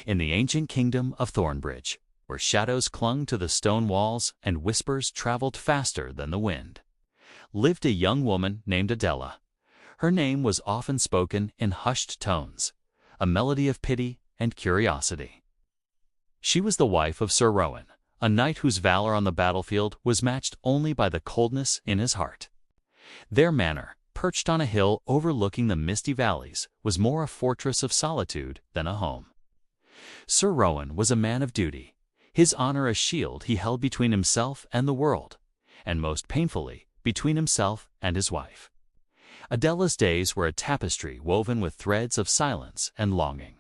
In the ancient kingdom of Thornbridge, where shadows clung to the stone walls and whispers traveled faster than the wind, lived a young woman named Adela. Her name was often spoken in hushed tones, a melody of pity and curiosity. She was the wife of Sir Rowan, a knight whose valor on the battlefield was matched only by the coldness in his heart. Their manor, perched on a hill overlooking the misty valleys, was more a fortress of solitude than a home. Sir Rowan was a man of duty, his honor a shield he held between himself and the world, and most painfully, between himself and his wife. Adela's days were a tapestry woven with threads of silence and longing.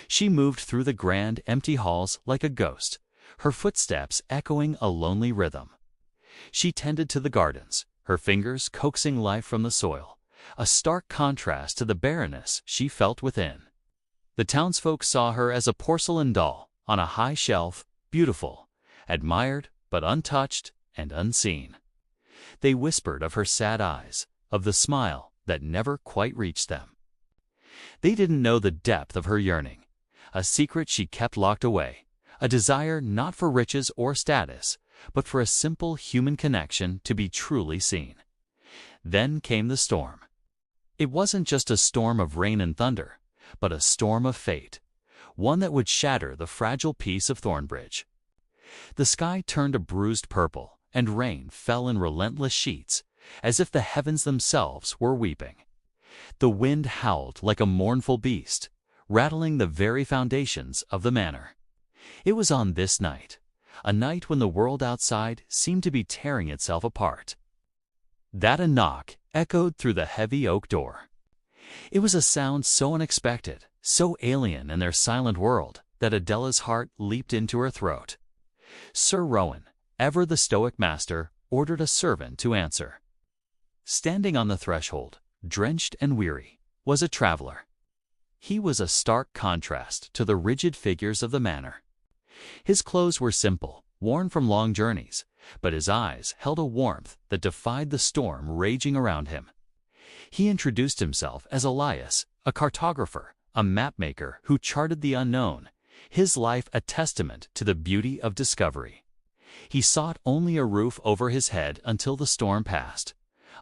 She moved through the grand, empty halls like a ghost, her footsteps echoing a lonely rhythm. She tended to the gardens, her fingers coaxing life from the soil, a stark contrast to the barrenness she felt within. The townsfolk saw her as a porcelain doll on a high shelf, beautiful, admired but untouched and unseen. They whispered of her sad eyes, of the smile that never quite reached them. They didn't know the depth of her yearning, a secret she kept locked away, a desire not for riches or status, but for a simple human connection to be truly seen. Then came the storm. It wasn't just a storm of rain and thunder, but a storm of fate, one that would shatter the fragile peace of Thornbridge. The sky turned a bruised purple, and rain fell in relentless sheets, as if the heavens themselves were weeping. The wind howled like a mournful beast, rattling the very foundations of the manor. It was on this night, a night when the world outside seemed to be tearing itself apart, that a knock echoed through the heavy oak door. It was a sound so unexpected, so alien in their silent world, that Adela's heart leaped into her throat. Sir Rowan, ever the stoic master, ordered a servant to answer. Standing on the threshold, drenched and weary, was a traveler. He was a stark contrast to the rigid figures of the manor. His clothes were simple, worn from long journeys, but his eyes held a warmth that defied the storm raging around him. He introduced himself as Elias, a cartographer, a mapmaker who charted the unknown, his life a testament to the beauty of discovery. He sought only a roof over his head until the storm passed,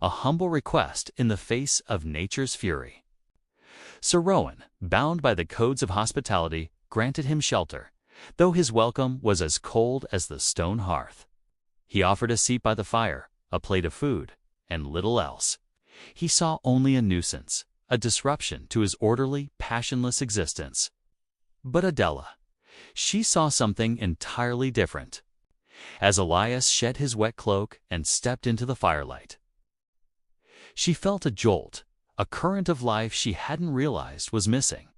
a humble request in the face of nature's fury. Sir Rowan, bound by the codes of hospitality, granted him shelter, though his welcome was as cold as the stone hearth. He offered a seat by the fire, a plate of food, and little else. He saw only a nuisance, a disruption to his orderly, passionless existence. But Adela, she saw something entirely different. As Elias shed his wet cloak and stepped into the firelight, she felt a jolt, a current of life she hadn't realized was missing.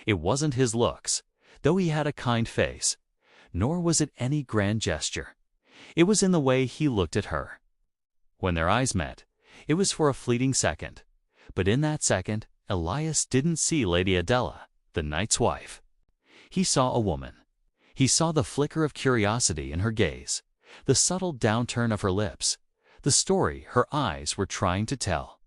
It wasn't his looks, though he had a kind face, nor was it any grand gesture. It was in the way he looked at her. When their eyes met, it was for a fleeting second, but in that second, Elias didn't see Lady Adela, the knight's wife. He saw a woman. He saw the flicker of curiosity in her gaze, the subtle downturn of her lips, the story her eyes were trying to tell.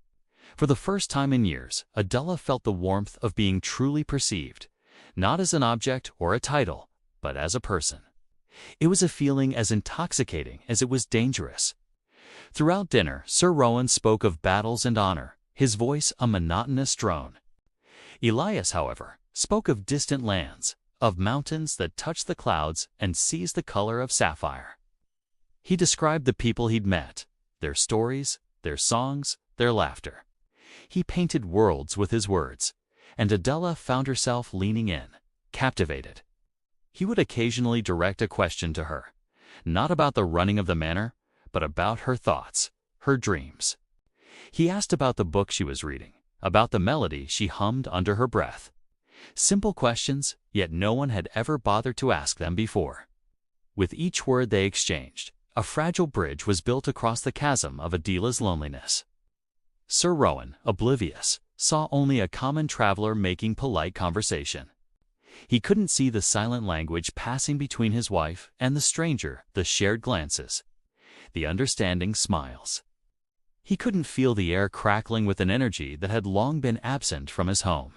For the first time in years, Adela felt the warmth of being truly perceived, not as an object or a title, but as a person. It was a feeling as intoxicating as it was dangerous. Throughout dinner, Sir Rowan spoke of battles and honor, his voice a monotonous drone. Elias, however, spoke of distant lands, of mountains that touched the clouds and seized the color of sapphire. He described the people he'd met, their stories, their songs, their laughter. He painted worlds with his words, and Adela found herself leaning in, captivated. He would occasionally direct a question to her, not about the running of the manor, but about her thoughts, her dreams. He asked about the book she was reading, about the melody she hummed under her breath. Simple questions, yet no one had ever bothered to ask them before. With each word they exchanged, a fragile bridge was built across the chasm of Adela's loneliness. Sir Rowan, oblivious, saw only a common traveler making polite conversation. He couldn't see the silent language passing between his wife and the stranger, the shared glances, the understanding smiles. He couldn't feel the air crackling with an energy that had long been absent from his home.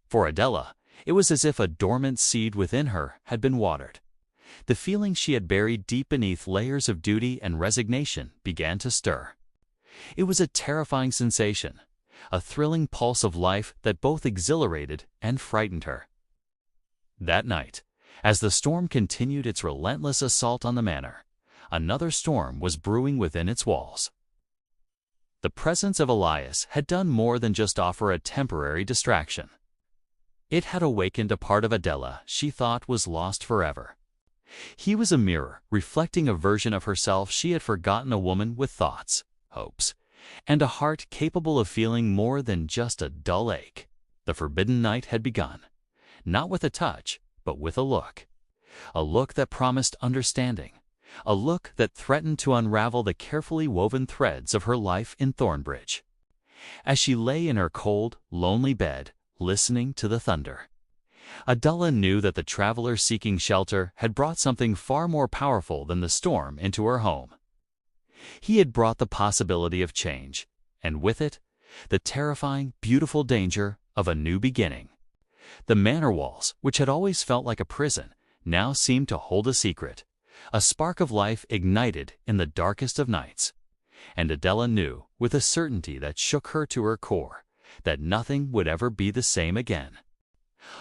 For Adela, It was as if a dormant seed within her had been watered. The feeling she had buried deep beneath layers of duty and resignation began to stir. It was a terrifying sensation, a thrilling pulse of life that both exhilarated and frightened her. That night, as the storm continued its relentless assault on the manor, another storm was brewing within its walls. The presence of Elias had done more than just offer a temporary distraction. It had awakened a part of Adela she thought was lost forever. He was a mirror, reflecting a version of herself she had forgotten, a woman with thoughts, hopes, and a heart capable of feeling more than just a dull ache. The forbidden night had begun, not with a touch, but with a look that promised understanding, a look that threatened to unravel the carefully woven threads of her life in Thornbridge. As she lay in her cold, lonely bed, listening to the thunder, Adela knew that the traveler seeking shelter had brought something far more powerful than the storm into her home. He had brought the possibility of change, and with it, the terrifying, beautiful danger of a new beginning. The manor walls, which had always felt like a prison, now seemed to hold a secret, a spark of life ignited in the darkest of nights. And Adela knew, with a certainty that shook her to her core, that nothing would ever be the same again.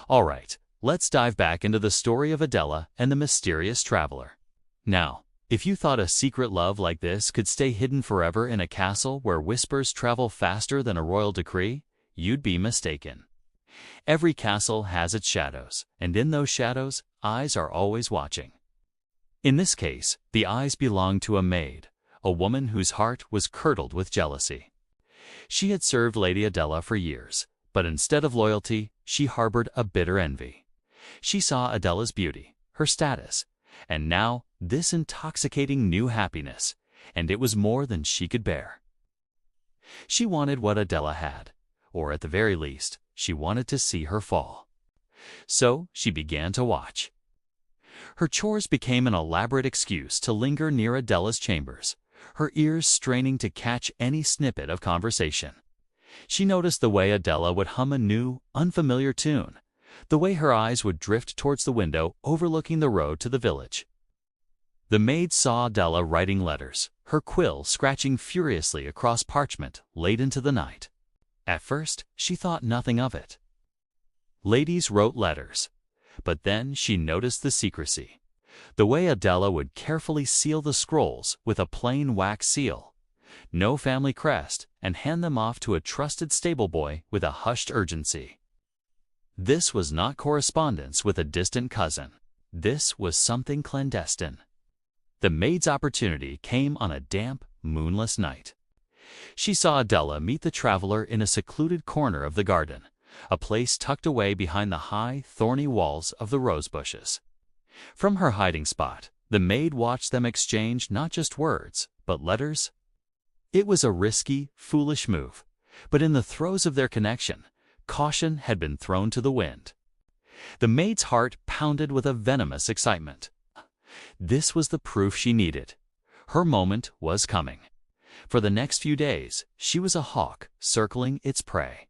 All right, let's dive back into the story of Adela and the mysterious traveler. Now, if you thought a secret love like this could stay hidden forever in a castle where whispers travel faster than a royal decree, you'd be mistaken. Every castle has its shadows, and in those shadows, eyes are always watching. In this case, the eyes belonged to a maid, a woman whose heart was curdled with jealousy. She had served Lady Adela for years, but instead of loyalty, she harbored a bitter envy. She saw Adela's beauty, her status, and now this intoxicating new happiness, and it was more than she could bear. She wanted what Adela had, or at the very least, she wanted to see her fall. So she began to watch. Her chores became an elaborate excuse to linger near Adela's chambers, her ears straining to catch any snippet of conversation. She noticed the way Adela would hum a new, unfamiliar tune, the way her eyes would drift towards the window overlooking the road to the village. The maid saw Adela writing letters, her quill scratching furiously across parchment late into the night. At first, she thought nothing of it. Ladies wrote letters, but then she noticed the secrecy, the way Adela would carefully seal the scrolls with a plain wax seal, no family crest, and hand them off to a trusted stable boy with a hushed urgency. This was not correspondence with a distant cousin. This was something clandestine. The maid's opportunity came on a damp, moonless night. She saw Adela meet the traveler in a secluded corner of the garden, a place tucked away behind the high, thorny walls of the rose bushes. From her hiding spot, the maid watched them exchange not just words, but letters. It was a risky, foolish move, but in the throes of their connection, caution had been thrown to the wind. The maid's heart pounded with a venomous excitement. This was the proof she needed. Her moment was coming. For the next few days, she was a hawk circling its prey.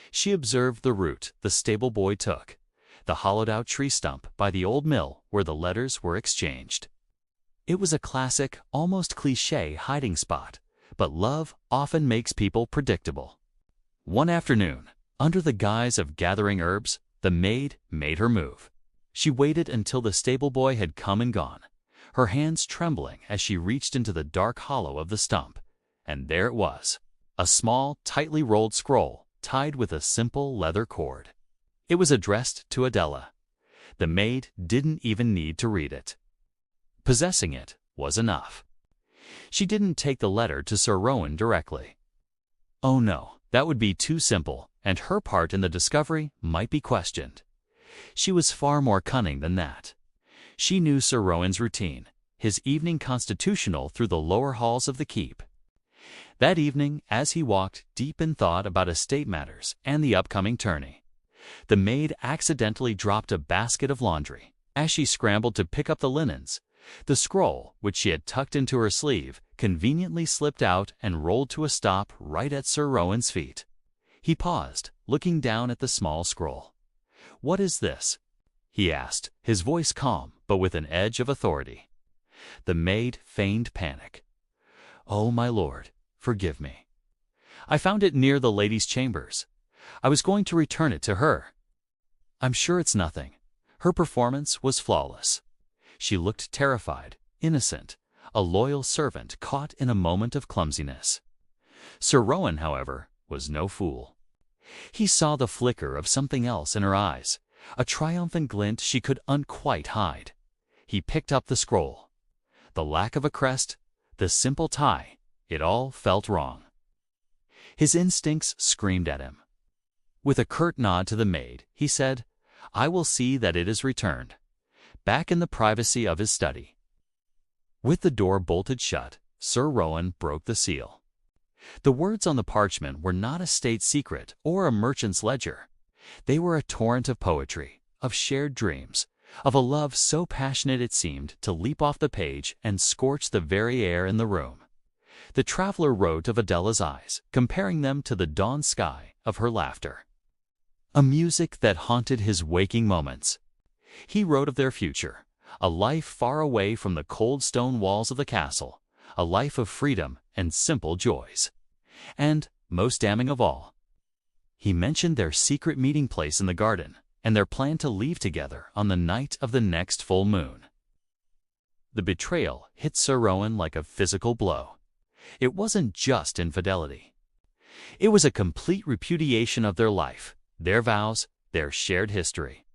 She observed the route the stable boy took, the hollowed-out tree stump by the old mill where the letters were exchanged. It was a classic, almost cliché hiding spot, but love often makes people predictable. One afternoon, under the guise of gathering herbs, the maid made her move. She waited until the stable boy had come and gone, her hands trembling as she reached into the dark hollow of the stump, and there it was, a small, tightly rolled scroll tied with a simple leather cord. It was addressed to Adela. The maid didn't even need to read it. Possessing it was enough. She didn't take the letter to Sir Rowan directly. Oh no, that would be too simple, and her part in the discovery might be questioned. She was far more cunning than that. She knew Sir Rowan's routine, his evening constitutional through the lower halls of the keep. That evening, as he walked deep in thought about estate matters and the upcoming tourney, the maid accidentally dropped a basket of laundry. As she scrambled to pick up the linens, the scroll, which she had tucked into her sleeve, conveniently slipped out and rolled to a stop right at Sir Rowan's feet. He paused, looking down at the small scroll. "What is this?" he asked, his voice calm but with an edge of authority. The maid feigned panic. "Oh, my lord, forgive me. I found it near the lady's chambers. I was going to return it to her. I'm sure it's nothing." Her performance was flawless. She looked terrified, innocent, a loyal servant caught in a moment of clumsiness. Sir Rowan, however, was no fool. He saw the flicker of something else in her eyes, a triumphant glint she could unquite hide. He picked up the scroll. The lack of a crest, the simple tie, it all felt wrong. His instincts screamed at him. With a curt nod to the maid, he said, "I will see that it is returned." Back in the privacy of his study, with the door bolted shut, Sir Rowan broke the seal. The words on the parchment were not a state secret or a merchant's ledger. They were a torrent of poetry, of shared dreams, of a love so passionate it seemed to leap off the page and scorch the very air in the room. The traveler wrote of Adela's eyes, comparing them to the dawn sky of her laughter, a music that haunted his waking moments. He wrote of their future, a life far away from the cold stone walls of the castle, a life of freedom and simple joys. And, most damning of all, he mentioned their secret meeting place in the garden and their plan to leave together on the night of the next full moon. The betrayal hit Sir Rowan like a physical blow. It wasn't just infidelity. It was a complete repudiation of their life, their vows, their shared history.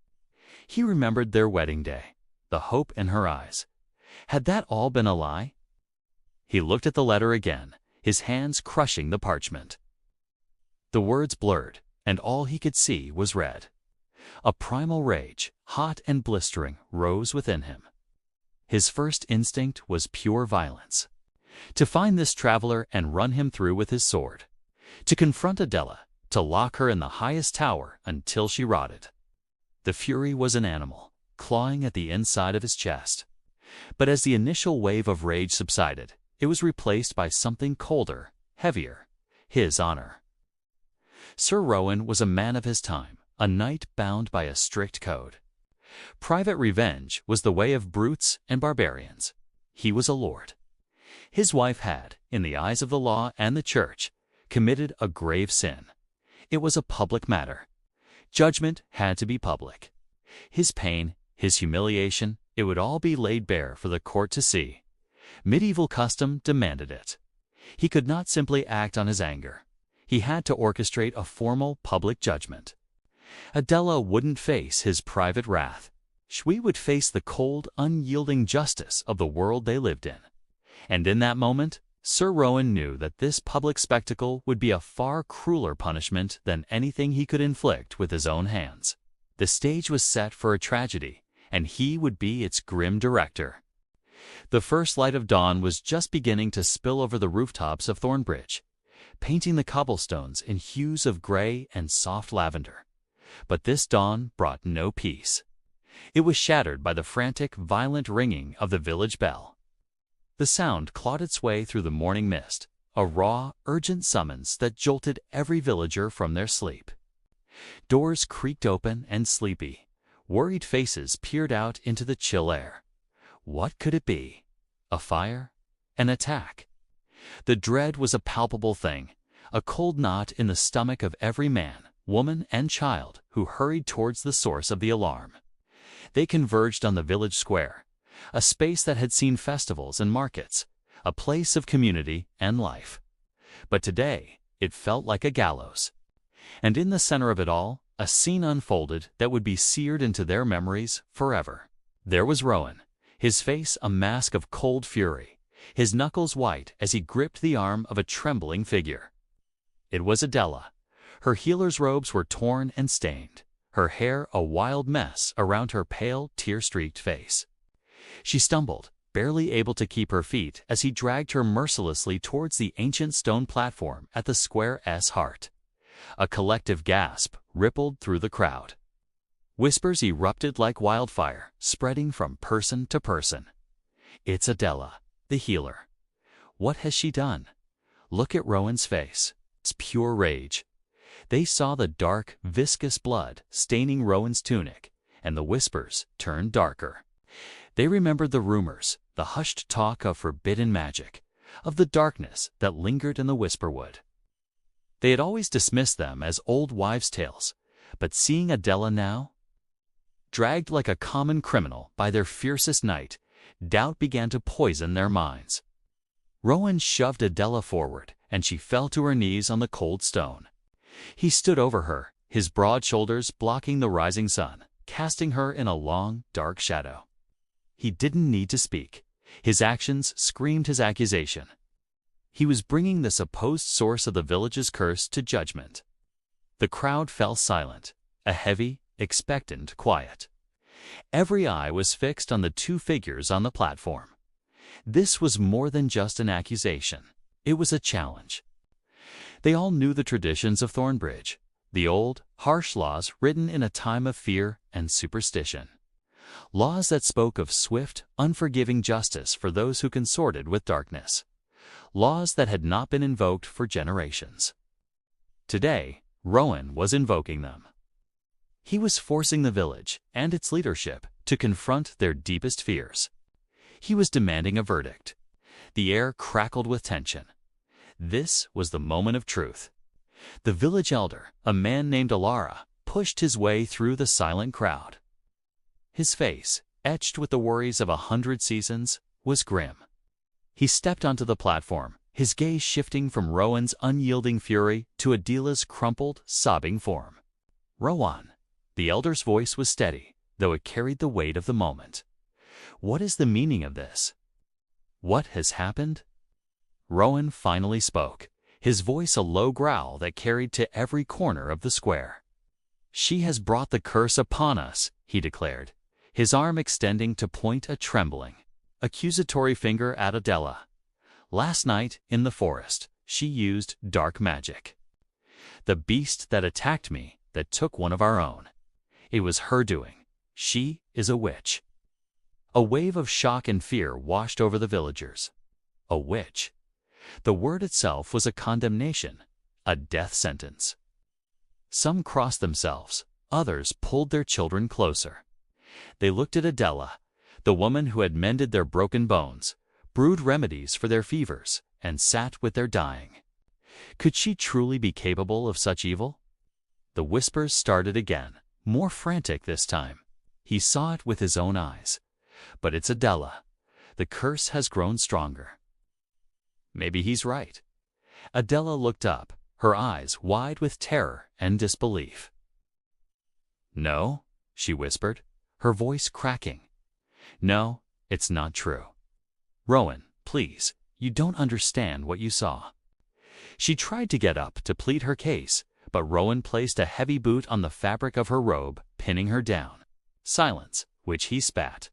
He remembered their wedding day, the hope in her eyes. Had that all been a lie? He looked at the letter again, his hands crushing the parchment. The words blurred, and all he could see was red. A primal rage, hot and blistering, rose within him. His first instinct was pure violence. To find this traveler and run him through with his sword. To confront Adela, to lock her in the highest tower until she rotted. The fury was an animal, clawing at the inside of his chest. But as the initial wave of rage subsided, it was replaced by something colder, heavier, his honor. Sir Rowan was a man of his time, a knight bound by a strict code. Private revenge was the way of brutes and barbarians. He was a lord. His wife had, in the eyes of the law and the church, committed a grave sin. It was a public matter. Judgment had to be public. His pain, his humiliation, it would all be laid bare for the court to see. Medieval custom demanded it. He could not simply act on his anger. He had to orchestrate a formal public judgment. Adela wouldn't face his private wrath. She would face the cold, unyielding justice of the world they lived in. And in that moment, Sir Rowan knew that this public spectacle would be a far crueler punishment than anything he could inflict with his own hands. The stage was set for a tragedy, and he would be its grim director. The first light of dawn was just beginning to spill over the rooftops of Thornbridge, painting the cobblestones in hues of gray and soft lavender. But this dawn brought no peace. It was shattered by the frantic, violent ringing of the village bell. The sound clawed its way through the morning mist, a raw, urgent summons that jolted every villager from their sleep. Doors creaked open and sleepy. Worried faces peered out into the chill air. What could it be? A fire? An attack? The dread was a palpable thing, a cold knot in the stomach of every man, woman, and child who hurried towards the source of the alarm. They converged on the village square, a space that had seen festivals and markets, a place of community and life. But today, it felt like a gallows. And in the center of it all, a scene unfolded that would be seared into their memories forever. There was Rowan, his face a mask of cold fury, his knuckles white as he gripped the arm of a trembling figure. It was Adela. Her healer's robes were torn and stained, her hair a wild mess around her pale, tear-streaked face. She stumbled, barely able to keep her feet as he dragged her mercilessly towards the ancient stone platform at the square's heart. A collective gasp rippled through the crowd. Whispers erupted like wildfire, spreading from person to person. It's Adela, the healer. What has she done? Look at Rowan's face. It's pure rage. They saw the dark, viscous blood staining Rowan's tunic, and the whispers turned darker. They remembered the rumors, the hushed talk of forbidden magic, of the darkness that lingered in the whisperwood. They had always dismissed them as old wives' tales, but seeing Adela now, dragged like a common criminal by their fiercest knight, doubt began to poison their minds. Rowan shoved Adela forward, and she fell to her knees on the cold stone. He stood over her, his broad shoulders blocking the rising sun, casting her in a long, dark shadow. He didn't need to speak. His actions screamed his accusation. He was bringing the supposed source of the village's curse to judgment. The crowd fell silent, a heavy, expectant quiet. Every eye was fixed on the two figures on the platform. This was more than just an accusation. It was a challenge. They all knew the traditions of Thornbridge, the old, harsh laws written in a time of fear and superstition. Laws that spoke of swift, unforgiving justice for those who consorted with darkness. Laws that had not been invoked for generations. Today, Rowan was invoking them. He was forcing the village and its leadership to confront their deepest fears. He was demanding a verdict. The air crackled with tension. This was the moment of truth. The village elder, a man named Alara, pushed his way through the silent crowd. His face, etched with the worries of 100 seasons, was grim. He stepped onto the platform, his gaze shifting from Rowan's unyielding fury to Adela's crumpled, sobbing form. "Rowan." The elder's voice was steady, though it carried the weight of the moment. "What is the meaning of this? What has happened?" Rowan finally spoke, his voice a low growl that carried to every corner of the square. "She has brought the curse upon us," he declared, his arm extending to point a trembling, accusatory finger at Adela. "Last night, in the forest, she used dark magic. The beast that attacked me, that took one of our own. It was her doing. She is a witch." A wave of shock and fear washed over the villagers. A witch. The word itself was a condemnation, a death sentence. Some crossed themselves, others pulled their children closer. They looked at Adela, the woman who had mended their broken bones, brewed remedies for their fevers, and sat with their dying. Could she truly be capable of such evil? The whispers started again, more frantic this time. He saw it with his own eyes. "But it's Adela. The curse has grown stronger." Maybe he's right. Adela looked up, her eyes wide with terror and disbelief. "No," she whispered, her voice cracking. "No, it's not true. Rowan, please, you don't understand what you saw." She tried to get up to plead her case, but Rowan placed a heavy boot on the fabric of her robe, pinning her down. "Silence," which he spat.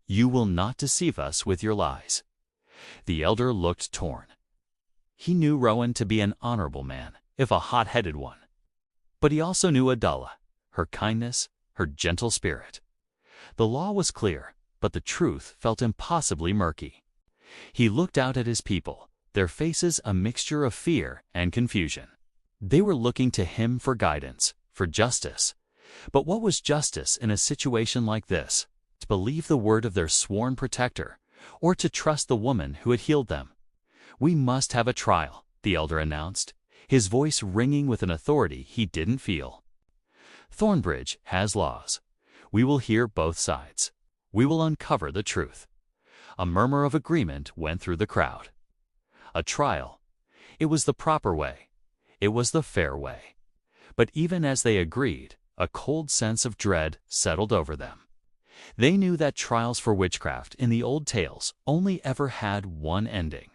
"You will not deceive us with your lies." The elder looked torn. He knew Rowan to be an honorable man, if a hot-headed one. But he also knew Adela, her kindness, her gentle spirit. The law was clear, but the truth felt impossibly murky. He looked out at his people, their faces a mixture of fear and confusion. They were looking to him for guidance, for justice. But what was justice in a situation like this? To believe the word of their sworn protector, or to trust the woman who had healed them? "We must have a trial," the elder announced, his voice ringing with an authority he didn't feel. "Thornbridge has laws. We will hear both sides. We will uncover the truth." A murmur of agreement went through the crowd. A trial. It was the proper way. It was the fair way. But even as they agreed, a cold sense of dread settled over them. They knew that trials for witchcraft in the old tales only ever had one ending.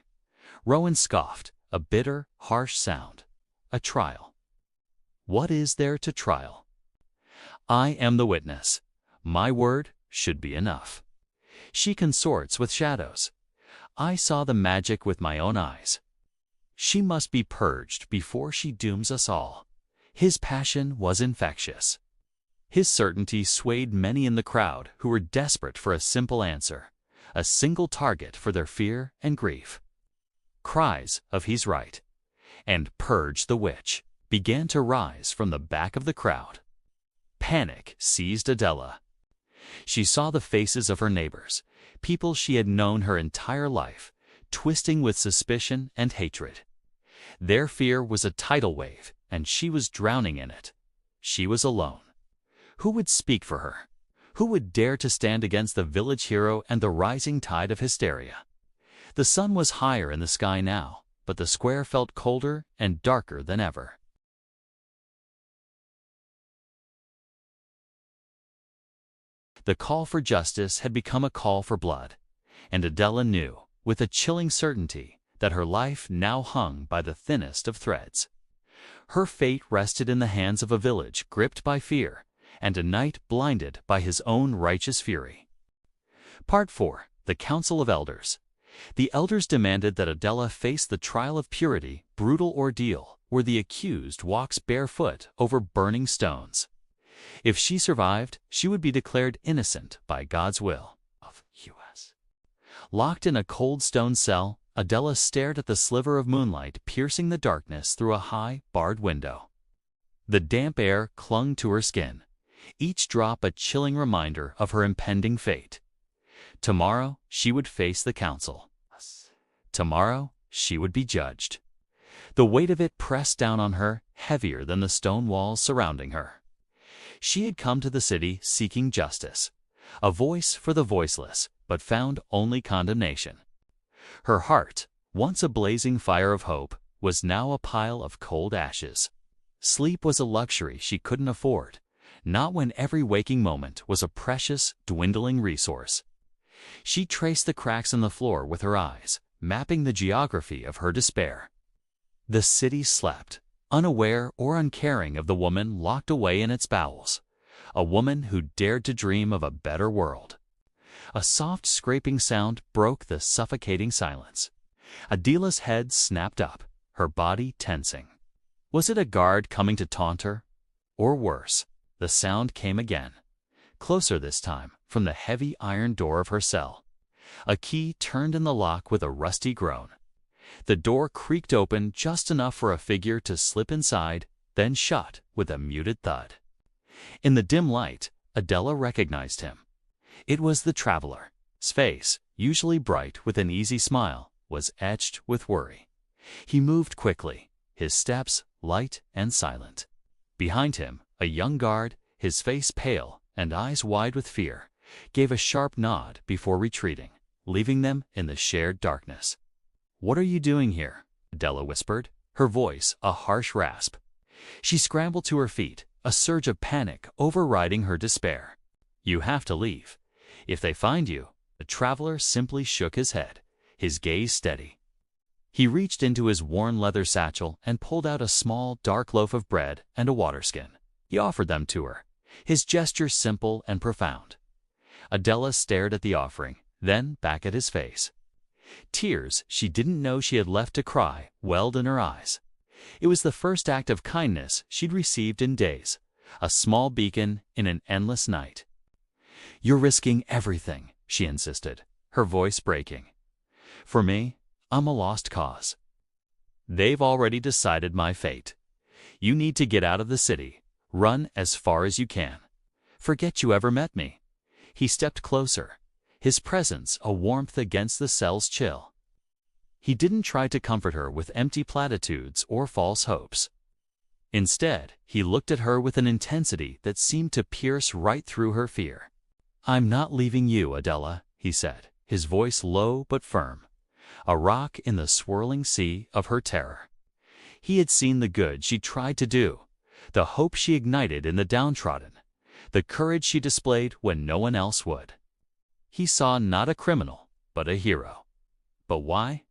Rowan scoffed, a bitter, harsh sound. A trial. What is there to trial? "I am the witness. My word should be enough. She consorts with shadows. I saw the magic with my own eyes. She must be purged before she dooms us all." His passion was infectious. His certainty swayed many in the crowd who were desperate for a simple answer, a single target for their fear and grief. Cries of "He's right," and "Purge the witch." began to rise from the back of the crowd. Panic seized Adela. She saw the faces of her neighbors, people she had known her entire life, twisting with suspicion and hatred. Their fear was a tidal wave, and she was drowning in it. She was alone. Who would speak for her? Who would dare to stand against the village hero and the rising tide of hysteria? The sun was higher in the sky now, but the square felt colder and darker than ever. The call for justice had become a call for blood, and Adela knew, with a chilling certainty, that her life now hung by the thinnest of threads. Her fate rested in the hands of a village gripped by fear, and a knight blinded by his own righteous fury. Part 4. The Council of Elders. The elders demanded that Adela face the trial of purity, brutal ordeal, where the accused walks barefoot over burning stones. If she survived, she would be declared innocent by God's will. Of U.S. Locked in a cold stone cell, Adela stared at the sliver of moonlight piercing the darkness through a high, barred window. The damp air clung to her skin, each drop a chilling reminder of her impending fate. Tomorrow, she would face the council. Tomorrow, she would be judged. The weight of it pressed down on her, heavier than the stone walls surrounding her. She had come to the city seeking justice, a voice for the voiceless, but found only condemnation. Her heart, once a blazing fire of hope, was now a pile of cold ashes. Sleep was a luxury she couldn't afford, not when every waking moment was a precious, dwindling resource. She traced the cracks in the floor with her eyes, mapping the geography of her despair. The city slept, unaware or uncaring of the woman locked away in its bowels, a woman who dared to dream of a better world. A soft scraping sound broke the suffocating silence. Adela's head snapped up, her body tensing. Was it a guard coming to taunt her? Or worse, the sound came again, closer this time, from the heavy iron door of her cell. A key turned in the lock with a rusty groan. The door creaked open just enough for a figure to slip inside, then shut with a muted thud. In the dim light, Adela recognized him. It was the traveler. His face, usually bright with an easy smile, was etched with worry. He moved quickly, his steps light and silent. Behind him, a young guard, his face pale and eyes wide with fear, gave a sharp nod before retreating, leaving them in the shared darkness. "What are you doing here?" Adela whispered, her voice a harsh rasp. She scrambled to her feet, a surge of panic overriding her despair. "You have to leave. If they find you," the traveler simply shook his head, his gaze steady. He reached into his worn leather satchel and pulled out a small, dark loaf of bread and a water skin. He offered them to her, his gesture simple and profound. Adela stared at the offering, then back at his face. Tears she didn't know she had left to cry welled in her eyes. It was the first act of kindness she'd received in days, a small beacon in an endless night. "You're risking everything," she insisted, her voice breaking. "For me, I'm a lost cause. They've already decided my fate. You need to get out of the city, run as far as you can. Forget you ever met me." He stepped closer, his presence a warmth against the cell's chill. He didn't try to comfort her with empty platitudes or false hopes. Instead, he looked at her with an intensity that seemed to pierce right through her fear. "I'm not leaving you, Adela," he said, his voice low but firm, a rock in the swirling sea of her terror. He had seen the good she tried to do, the hope she ignited in the downtrodden, the courage she displayed when no one else would. He saw not a criminal, but a hero. "But why?"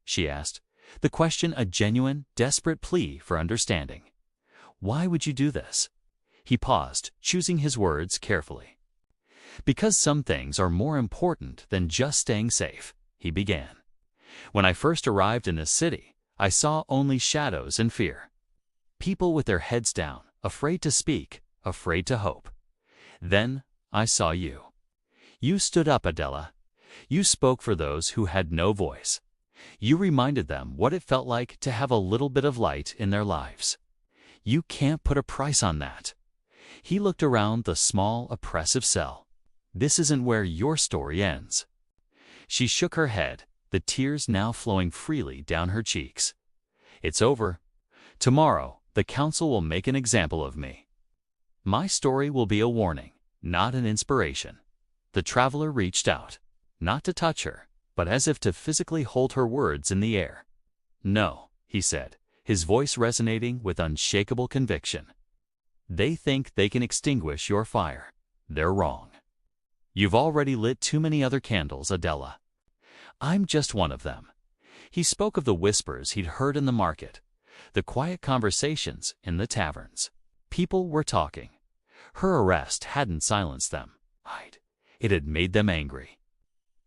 she asked, the question a genuine, desperate plea for understanding. "Why would you do this?" He paused, choosing his words carefully. "Because some things are more important than just staying safe," he began. "When I first arrived in this city, I saw only shadows and fear. People with their heads down, afraid to speak, afraid to hope. Then I saw you. You stood up, Adela. You spoke for those who had no voice. You reminded them what it felt like to have a little bit of light in their lives. You can't put a price on that." He looked around the small, oppressive cell. "This isn't where your story ends." She shook her head, the tears now flowing freely down her cheeks. "It's over. Tomorrow, the council will make an example of me. My story will be a warning, not an inspiration." The traveler reached out, not to touch her, but as if to physically hold her words in the air. "No," he said, his voice resonating with unshakable conviction. "They think they can extinguish your fire. They're wrong. You've already lit too many other candles, Adela. I'm just one of them." He spoke of the whispers he'd heard in the market, the quiet conversations in the taverns. People were talking. Her arrest hadn't silenced them. It had made them angry.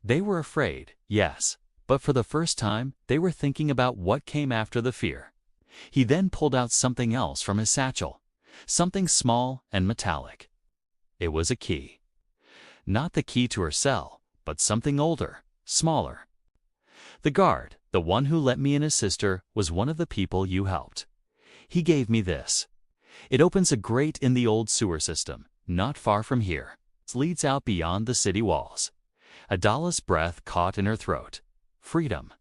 They were afraid, yes, but for the first time they were thinking about what came after the fear. He then pulled out something else from his satchel, something small and metallic. It was a key. Not the key to her cell, but something older, smaller. "The guard, the one who let me and his sister, was one of the people you helped. He gave me this. It opens a grate in the old sewer system, not far from here. It leads out beyond the city walls." Adela's breath caught in her throat. Freedom.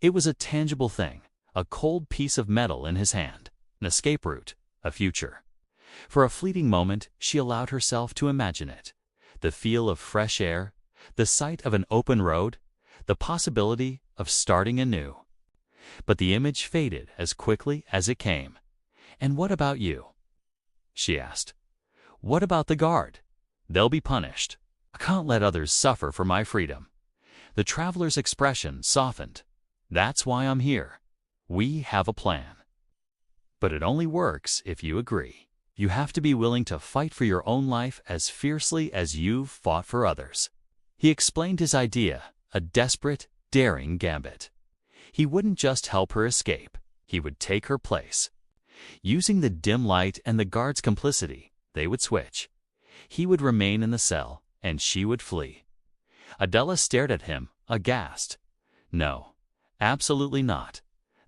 It was a tangible thing, a cold piece of metal in his hand, an escape route, a future. For a fleeting moment, she allowed herself to imagine it. The feel of fresh air, the sight of an open road, the possibility of starting anew. But the image faded as quickly as it came. "And what about you?" she asked. "What about the guard? They'll be punished. I can't let others suffer for my freedom." The traveler's expression softened. "That's why I'm here. We have a plan. But it only works if you agree. You have to be willing to fight for your own life as fiercely as you've fought for others." He explained his idea, a desperate, daring gambit. He wouldn't just help her escape. He would take her place. Using the dim light and the guard's complicity, they would switch. He would remain in the cell, and she would flee. Adela stared at him, aghast. "No, absolutely not.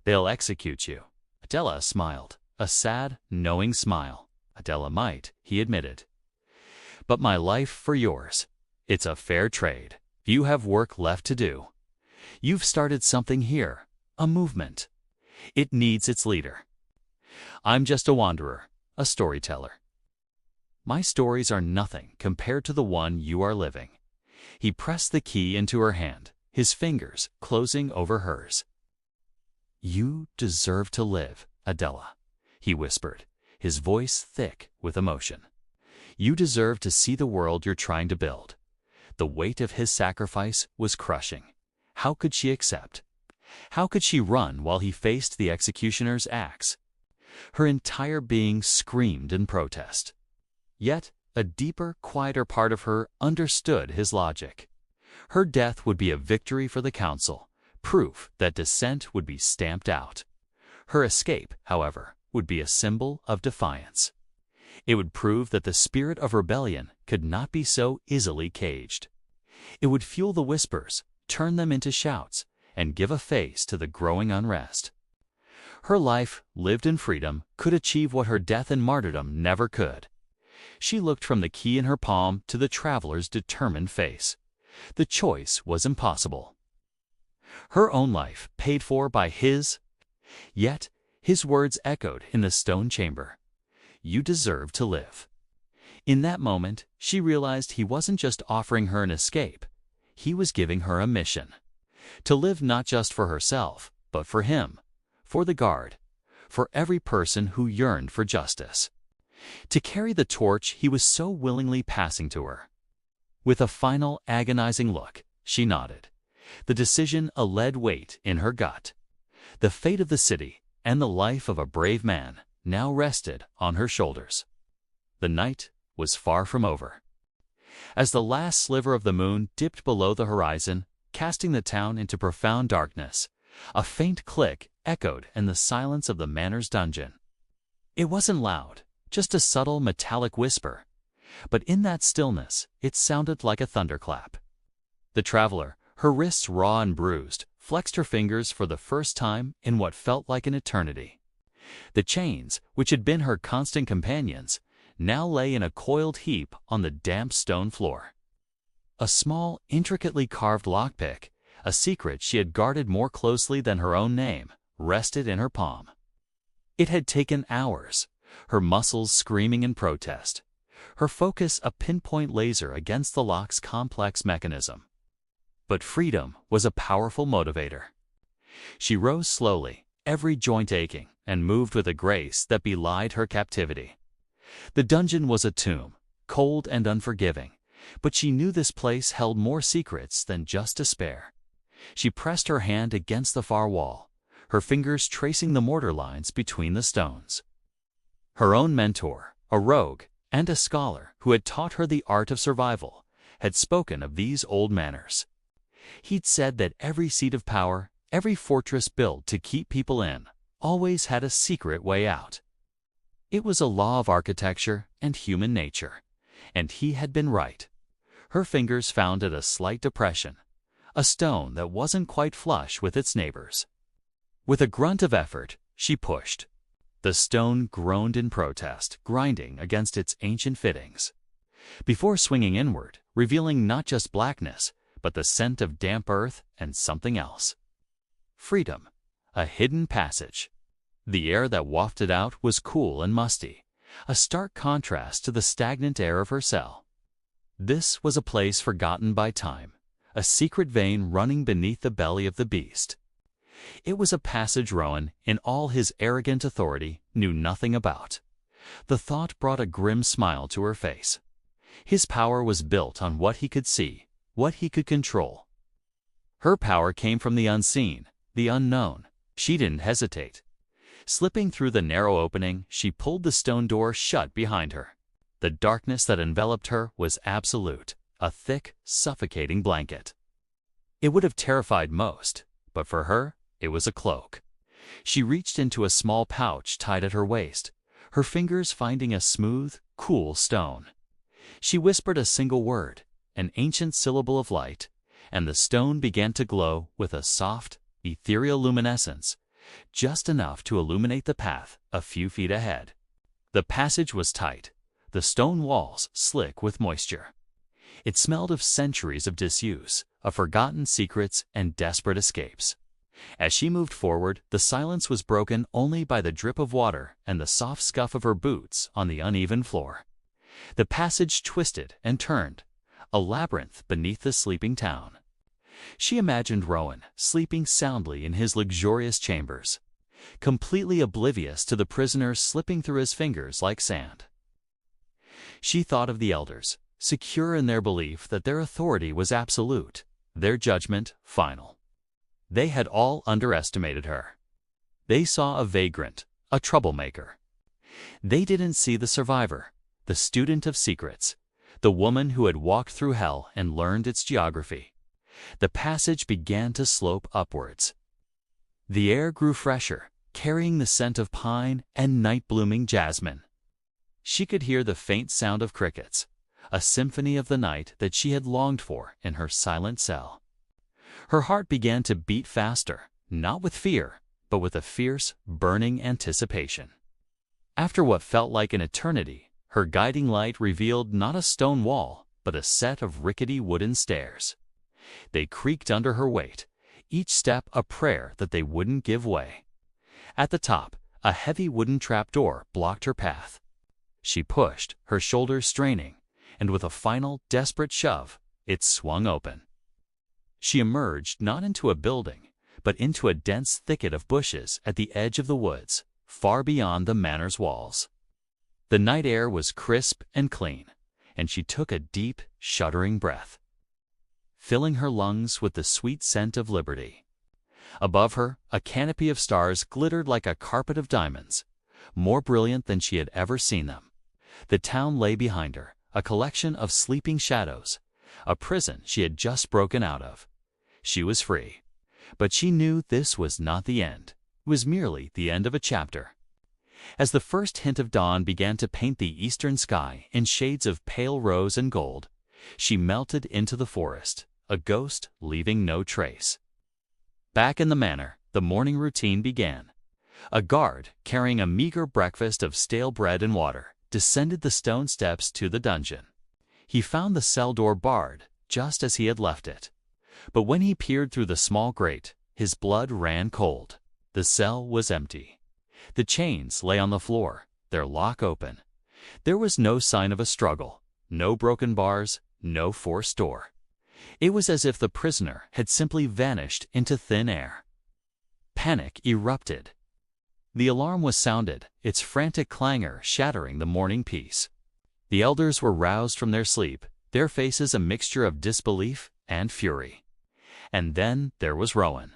They'll execute you." Adela smiled, a sad, knowing smile. Adela might, he admitted. "But my life for yours. It's a fair trade. You have work left to do. You've started something here, a movement. It needs its leader. I'm just a wanderer, a storyteller. My stories are nothing compared to the one you are living." He pressed the key into her hand, his fingers closing over hers. "You deserve to live, Adela," he whispered, his voice thick with emotion. "You deserve to see the world you're trying to build." The weight of his sacrifice was crushing. How could she accept? How could she run while he faced the executioner's axe? Her entire being screamed in protest. Yet, a deeper, quieter part of her understood his logic. Her death would be a victory for the council, proof that dissent would be stamped out. Her escape, however, would be a symbol of defiance. It would prove that the spirit of rebellion could not be so easily caged. It would fuel the whispers, turn them into shouts, and give a face to the growing unrest. Her life, lived in freedom, could achieve what her death in martyrdom never could. She looked from the key in her palm to the traveler's determined face. The choice was impossible. Her own life paid for by his. Yet his words echoed in the stone chamber. "You deserve to live." In that moment, she realized he wasn't just offering her an escape. He was giving her a mission. To live not just for herself, but for him, for the guard, for every person who yearned for justice. To carry the torch he was so willingly passing to her. With a final agonizing look, she nodded, the decision a lead weight in her gut. The fate of the city and the life of a brave man now rested on her shoulders. The night was far from over. As the last sliver of the moon dipped below the horizon, casting the town into profound darkness, a faint click echoed in the silence of the manor's dungeon. It wasn't loud, just a subtle metallic whisper, but in that stillness it sounded like a thunderclap. The traveler, her wrists raw and bruised, flexed her fingers for the first time in what felt like an eternity. The chains, which had been her constant companions, now lay in a coiled heap on the damp stone floor. A small, intricately carved lockpick, a secret she had guarded more closely than her own name, rested in her palm. It had taken hours, her muscles screaming in protest, her focus a pinpoint laser against the lock's complex mechanism. But freedom was a powerful motivator. She rose slowly, every joint aching, and moved with a grace that belied her captivity. The dungeon was a tomb, cold and unforgiving, but she knew this place held more secrets than just despair. She pressed her hand against the far wall, her fingers tracing the mortar lines between the stones. Her own mentor, a rogue and a scholar who had taught her the art of survival, had spoken of these old manners. He'd said that every seat of power, every fortress built to keep people in, always had a secret way out. It was a law of architecture and human nature, and he had been right. Her fingers found it a slight depression, a stone that wasn't quite flush with its neighbors. With a grunt of effort, she pushed. The stone groaned in protest, grinding against its ancient fittings. Before swinging inward, revealing not just blackness, but the scent of damp earth and something else. Freedom, a hidden passage. The air that wafted out was cool and musty, a stark contrast to the stagnant air of her cell. This was a place forgotten by time, a secret vein running beneath the belly of the beast. It was a passage Rowan, in all his arrogant authority, knew nothing about. The thought brought a grim smile to her face. His power was built on what he could see, what he could control. Her power came from the unseen, the unknown. She didn't hesitate. Slipping through the narrow opening, she pulled the stone door shut behind her. The darkness that enveloped her was absolute, a thick, suffocating blanket. It would have terrified most, but for her, it was a cloak. She reached into a small pouch tied at her waist, her fingers finding a smooth, cool stone. She whispered a single word, an ancient syllable of light, and the stone began to glow with a soft, ethereal luminescence, just enough to illuminate the path a few feet ahead. The passage was tight, the stone walls slick with moisture. It smelled of centuries of disuse, of forgotten secrets and desperate escapes. As she moved forward, the silence was broken only by the drip of water and the soft scuff of her boots on the uneven floor. The passage twisted and turned, a labyrinth beneath the sleeping town. She imagined Rowan sleeping soundly in his luxurious chambers, completely oblivious to the prisoners slipping through his fingers like sand. She thought of the elders, secure in their belief that their authority was absolute, their judgment final. They had all underestimated her. They saw a vagrant, a troublemaker. They didn't see the survivor, the student of secrets, the woman who had walked through hell and learned its geography. The passage began to slope upwards. The air grew fresher, carrying the scent of pine and night-blooming jasmine. She could hear the faint sound of crickets, a symphony of the night that she had longed for in her silent cell. Her heart began to beat faster, not with fear, but with a fierce, burning anticipation. After what felt like an eternity, her guiding light revealed not a stone wall, but a set of rickety wooden stairs. They creaked under her weight, each step a prayer that they wouldn't give way. At the top, a heavy wooden trapdoor blocked her path. She pushed, her shoulders straining, and with a final, desperate shove, it swung open. She emerged not into a building, but into a dense thicket of bushes at the edge of the woods, far beyond the manor's walls. The night air was crisp and clean, and she took a deep, shuddering breath, filling her lungs with the sweet scent of liberty. Above her, a canopy of stars glittered like a carpet of diamonds, more brilliant than she had ever seen them. The town lay behind her, a collection of sleeping shadows, a prison she had just broken out of. She was free, but she knew this was not the end. It was merely the end of a chapter. As the first hint of dawn began to paint the eastern sky in shades of pale rose and gold, she melted into the forest, a ghost leaving no trace. Back in the manor, the morning routine began. A guard, carrying a meager breakfast of stale bread and water, descended the stone steps to the dungeon. He found the cell door barred, just as he had left it. But when he peered through the small grate, his blood ran cold. The cell was empty. The chains lay on the floor, their lock open. There was no sign of a struggle, no broken bars, no forced door. It was as if the prisoner had simply vanished into thin air. Panic erupted. The alarm was sounded, its frantic clangor shattering the morning peace. The elders were roused from their sleep, their faces a mixture of disbelief and fury. And then there was Rowan.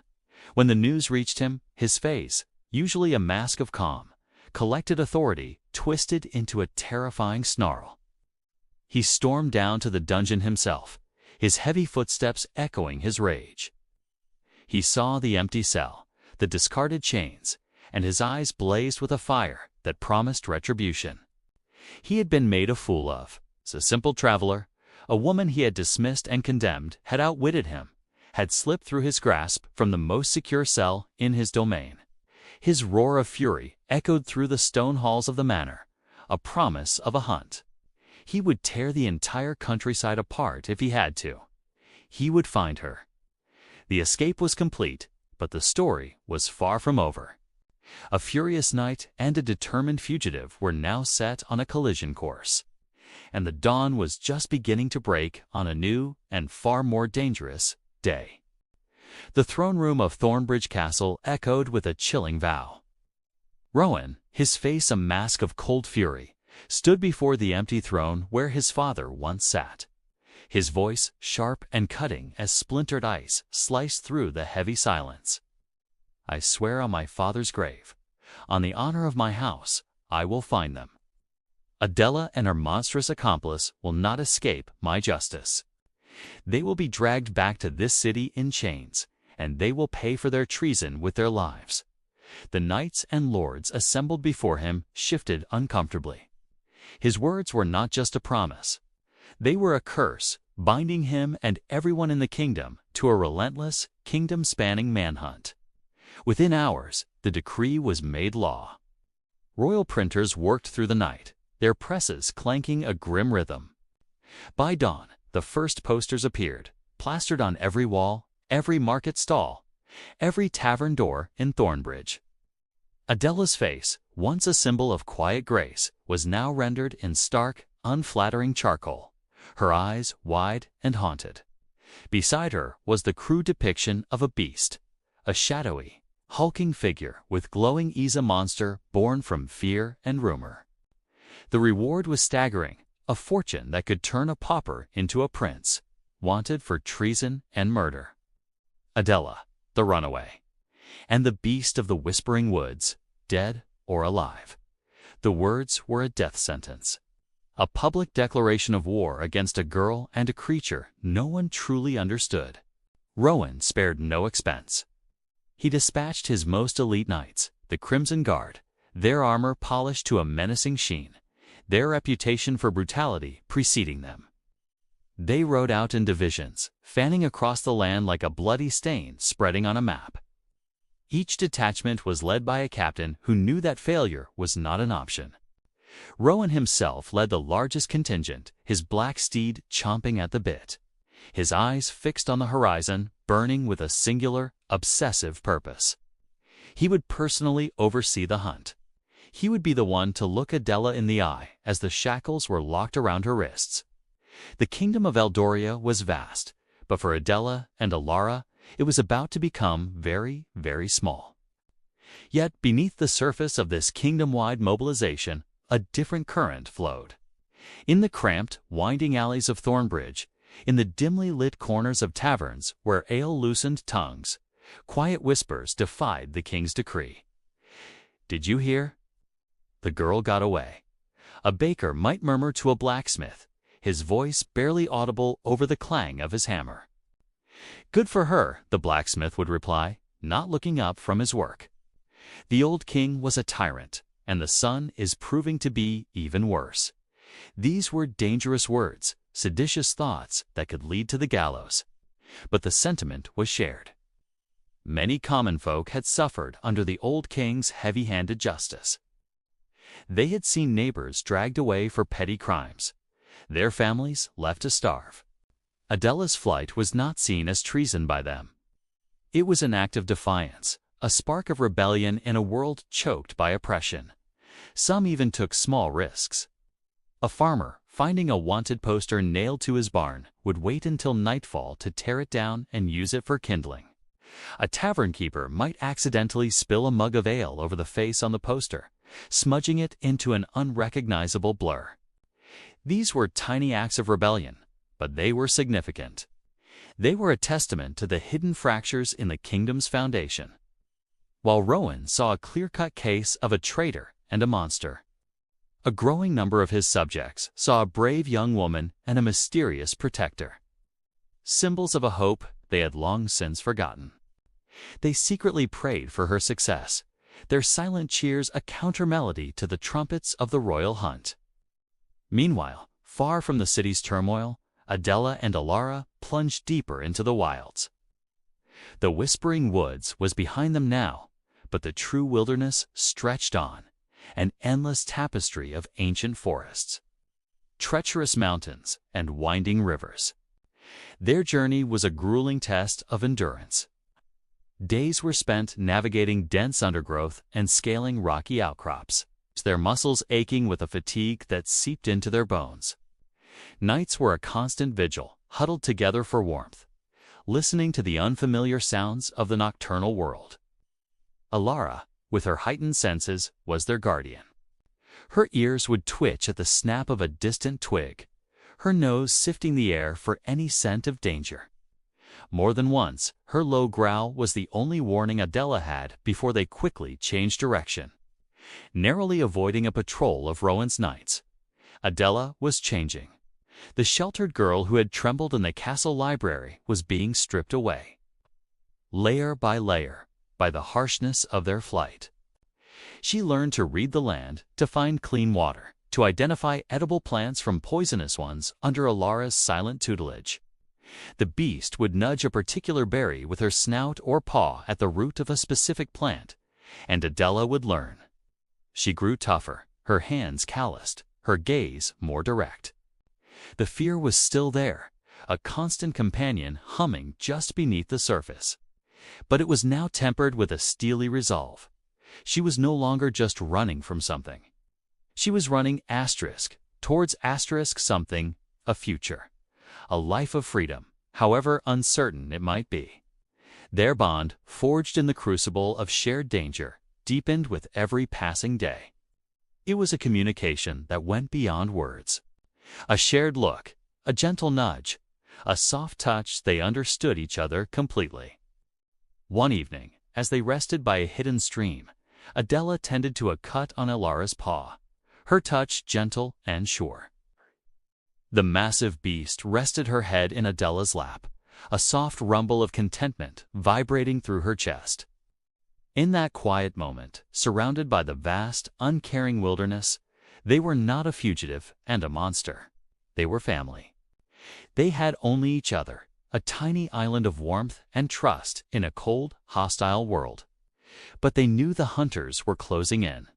When the news reached him, his face, usually a mask of calm, collected authority, twisted into a terrifying snarl. He stormed down to the dungeon himself, his heavy footsteps echoing his rage. He saw the empty cell, the discarded chains, and his eyes blazed with a fire that promised retribution. He had been made a fool of. As a simple traveler, a woman he had dismissed and condemned had outwitted him, had slipped through his grasp from the most secure cell in his domain. His roar of fury echoed through the stone halls of the manor, a promise of a hunt. He would tear the entire countryside apart if he had to. He would find her. The escape was complete, but the story was far from over. A furious knight and a determined fugitive were now set on a collision course, and the dawn was just beginning to break on a new and far more dangerous day. The throne room of Thornbridge Castle echoed with a chilling vow. Rowan, his face a mask of cold fury, stood before the empty throne where his father once sat. His voice, sharp and cutting as splintered ice, sliced through the heavy silence. "I swear on my father's grave, on the honor of my house, I will find them. Adela and her monstrous accomplice will not escape my justice. They will be dragged back to this city in chains, and they will pay for their treason with their lives." The knights and lords assembled before him shifted uncomfortably. His words were not just a promise. They were a curse, binding him and everyone in the kingdom to a relentless, kingdom-spanning manhunt. Within hours, the decree was made law. Royal printers worked through the night, their presses clanking a grim rhythm. By dawn, the first posters appeared, plastered on every wall, every market stall, every tavern door in Thornbridge. Adela's face, once a symbol of quiet grace, was now rendered in stark, unflattering charcoal, her eyes wide and haunted. Beside her was the crude depiction of a beast, a shadowy, hulking figure with glowing eyes, a monster born from fear and rumor. The reward was staggering, a fortune that could turn a pauper into a prince, wanted for treason and murder. Adela, the runaway, and the beast of the whispering woods, dead or alive. The words were a death sentence, a public declaration of war against a girl and a creature no one truly understood. Rowan spared no expense. He dispatched his most elite knights, the Crimson Guard, their armor polished to a menacing sheen, their reputation for brutality preceding them. They rode out in divisions, fanning across the land like a bloody stain spreading on a map. Each detachment was led by a captain who knew that failure was not an option. Rowan himself led the largest contingent, his black steed chomping at the bit, his eyes fixed on the horizon, burning with a singular, obsessive purpose. He would personally oversee the hunt. He would be the one to look Adela in the eye as the shackles were locked around her wrists. The kingdom of Eldoria was vast, but for Adela and Alara, it was about to become very, very small. Yet beneath the surface of this kingdom-wide mobilization, a different current flowed. In the cramped, winding alleys of Thornbridge, in the dimly lit corners of taverns where ale loosened tongues, quiet whispers defied the king's decree. "Did you hear? The girl got away." A baker might murmur to a blacksmith, his voice barely audible over the clang of his hammer. "Good for her," the blacksmith would reply, not looking up from his work. The old king was a tyrant, and the son is proving to be even worse. These were dangerous words, seditious thoughts that could lead to the gallows. But the sentiment was shared. Many common folk had suffered under the old king's heavy-handed justice. They had seen neighbors dragged away for petty crimes, their families left to starve. Adela's flight was not seen as treason by them. It was an act of defiance, a spark of rebellion in a world choked by oppression. Some even took small risks. A farmer, finding a wanted poster nailed to his barn, would wait until nightfall to tear it down and use it for kindling. A tavern keeper might accidentally spill a mug of ale over the face on the poster, smudging it into an unrecognizable blur. These were tiny acts of rebellion, but they were significant. They were a testament to the hidden fractures in the kingdom's foundation. While Rowan saw a clear-cut case of a traitor and a monster, a growing number of his subjects saw a brave young woman and a mysterious protector, symbols of a hope they had long since forgotten. They secretly prayed for her success, their silent cheers a counter-melody to the trumpets of the royal hunt. Meanwhile, far from the city's turmoil, Adela and Alara plunged deeper into the wilds. The whispering woods was behind them now, but the true wilderness stretched on, an endless tapestry of ancient forests, treacherous mountains, and winding rivers. Their journey was a grueling test of endurance. Days were spent navigating dense undergrowth and scaling rocky outcrops, their muscles aching with a fatigue that seeped into their bones. Nights were a constant vigil, huddled together for warmth, listening to the unfamiliar sounds of the nocturnal world. Alara, with her heightened senses, was their guardian. Her ears would twitch at the snap of a distant twig, her nose sifting the air for any scent of danger. More than once, her low growl was the only warning Adela had before they quickly changed direction. Narrowly avoiding a patrol of Rowan's knights, Adela was changing. The sheltered girl who had trembled in the castle library was being stripped away, layer by layer, by the harshness of their flight. She learned to read the land, to find clean water, to identify edible plants from poisonous ones under Alara's silent tutelage. The beast would nudge a particular berry with her snout or paw at the root of a specific plant, and Adela would learn. She grew tougher, her hands calloused, her gaze more direct. The fear was still there, a constant companion humming just beneath the surface. But it was now tempered with a steely resolve. She was no longer just running from something. She was running towards something, a future, a life of freedom, however uncertain it might be. Their bond, forged in the crucible of shared danger, deepened with every passing day. It was a communication that went beyond words. A shared look, a gentle nudge, a soft touch, they understood each other completely. One evening, as they rested by a hidden stream, Adela tended to a cut on Alara's paw, her touch gentle and sure. The massive beast rested her head in Adela's lap, a soft rumble of contentment vibrating through her chest. In that quiet moment, surrounded by the vast, uncaring wilderness, they were not a fugitive and a monster. They were family. They had only each other, a tiny island of warmth and trust in a cold, hostile world. But they knew the hunters were closing in.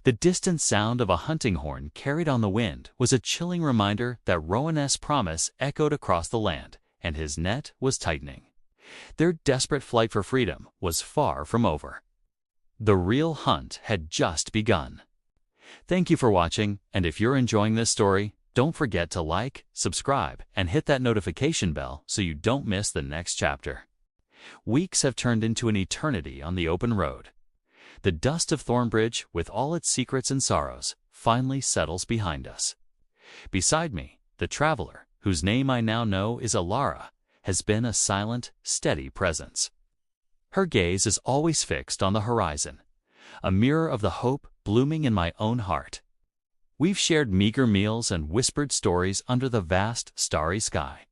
The distant sound of a hunting horn carried on the wind was a chilling reminder that Rowan's promise echoed across the land, and his net was tightening. Their desperate flight for freedom was far from over. The real hunt had just begun. Thank you for watching, and if you're enjoying this story, don't forget to like, subscribe, and hit that notification bell so you don't miss the next chapter. Weeks have turned into an eternity on the open road. The dust of Thornbridge, with all its secrets and sorrows, finally settles behind us. Beside me, the traveler, whose name I now know is Alara, has been a silent, steady presence. Her gaze is always fixed on the horizon, a mirror of the hope blooming in my own heart. We've shared meager meals and whispered stories under the vast, starry sky.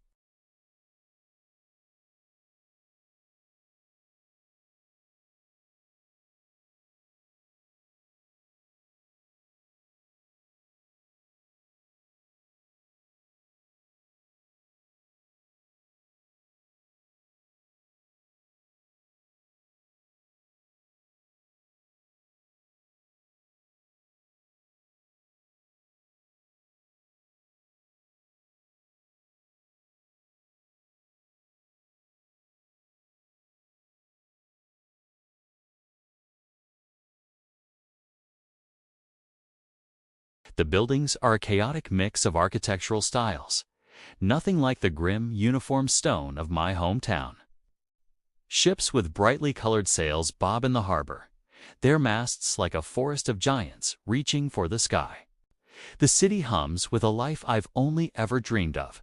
The buildings are a chaotic mix of architectural styles, nothing like the grim, uniform stone of my hometown. Ships with brightly colored sails bob in the harbor, their masts like a forest of giants reaching for the sky. The city hums with a life I've only ever dreamed of,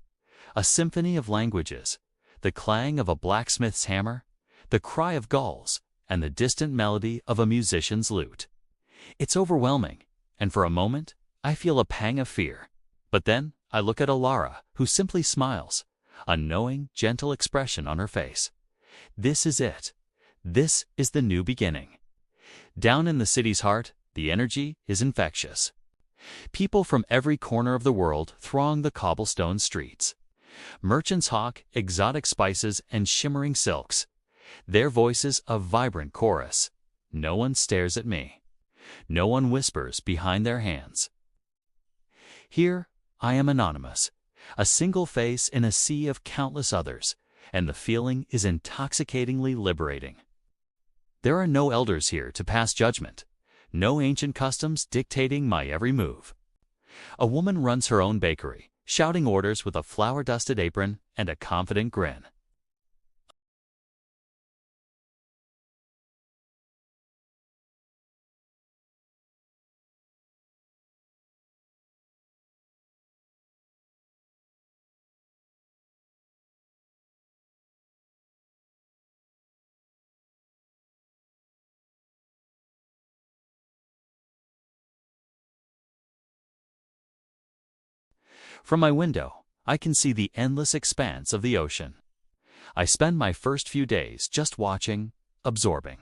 a symphony of languages, the clang of a blacksmith's hammer, the cry of gulls, and the distant melody of a musician's lute. It's overwhelming, and for a moment, I feel a pang of fear. But then I look at Alara, who simply smiles, a knowing, gentle expression on her face. This is it. This is the new beginning. Down in the city's heart, the energy is infectious. People from every corner of the world throng the cobblestone streets. Merchants hawk exotic spices and shimmering silks, their voices a vibrant chorus. No one stares at me. No one whispers behind their hands. Here, I am anonymous, a single face in a sea of countless others, and the feeling is intoxicatingly liberating. There are no elders here to pass judgment, no ancient customs dictating my every move. A woman runs her own bakery, shouting orders with a flour-dusted apron and a confident grin. From my window, I can see the endless expanse of the ocean. I spend my first few days just watching, absorbing.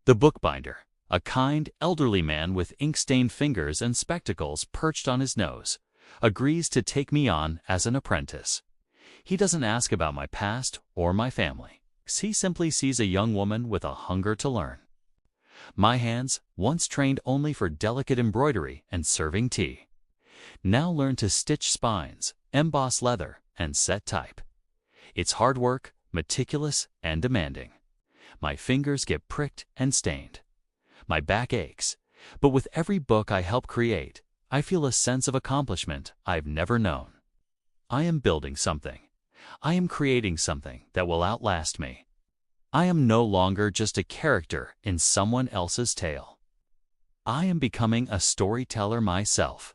The bookbinder, a kind, elderly man with ink-stained fingers and spectacles perched on his nose, agrees to take me on as an apprentice. He doesn't ask about my past or my family. He simply sees a young woman with a hunger to learn. My hands, once trained only for delicate embroidery and serving tea, now learn to stitch spines, emboss leather, and set type. It's hard work, meticulous, and demanding. My fingers get pricked and stained. My back aches, but with every book I help create, I feel a sense of accomplishment I've never known. I am building something. I am creating something that will outlast me. I am no longer just a character in someone else's tale. I am becoming a storyteller myself.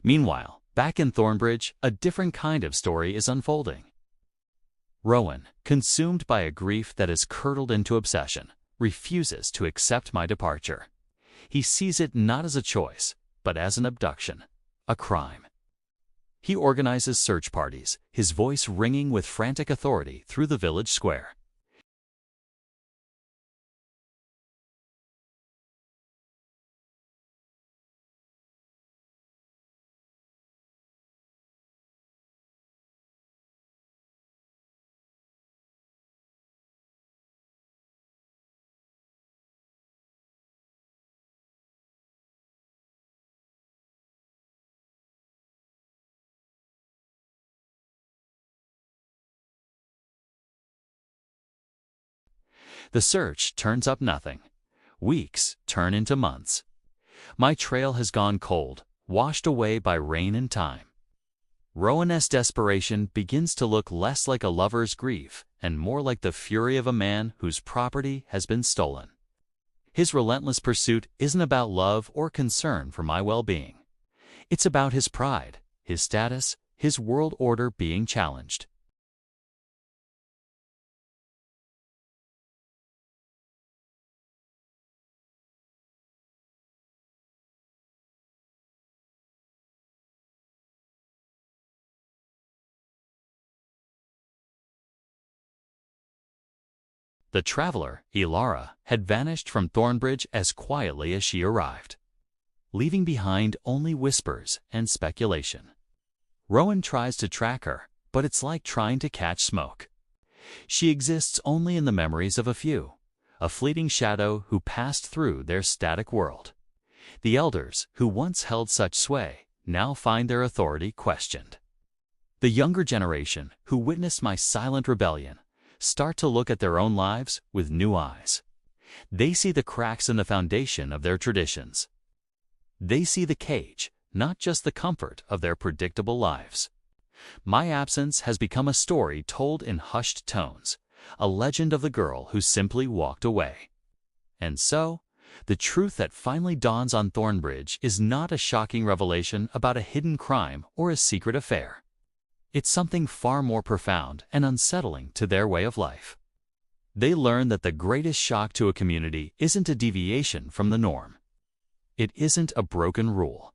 Meanwhile, back in Thornbridge, a different kind of story is unfolding. Rowan, consumed by a grief that is curdled into obsession, refuses to accept my departure. He sees it not as a choice, but as an abduction, a crime. He organizes search parties, his voice ringing with frantic authority through the village square. The search turns up nothing. Weeks turn into months. My trail has gone cold, washed away by rain and time. Rowan's desperation begins to look less like a lover's grief and more like the fury of a man whose property has been stolen. His relentless pursuit isn't about love or concern for my well-being. It's about his pride, his status, his world order being challenged. The traveler, Elara, had vanished from Thornbridge as quietly as she arrived, leaving behind only whispers and speculation. Rowan tries to track her, but it's like trying to catch smoke. She exists only in the memories of a few, a fleeting shadow who passed through their static world. The elders, who once held such sway, now find their authority questioned. The younger generation, who witnessed my silent rebellion, start to look at their own lives with new eyes. They see the cracks in the foundation of their traditions. They see the cage, not just the comfort of their predictable lives. My absence has become a story told in hushed tones, a legend of the girl who simply walked away. And so, the truth that finally dawns on Thornbridge is not a shocking revelation about a hidden crime or a secret affair. It's something far more profound and unsettling to their way of life. They learn that the greatest shock to a community isn't a deviation from the norm. It isn't a broken rule.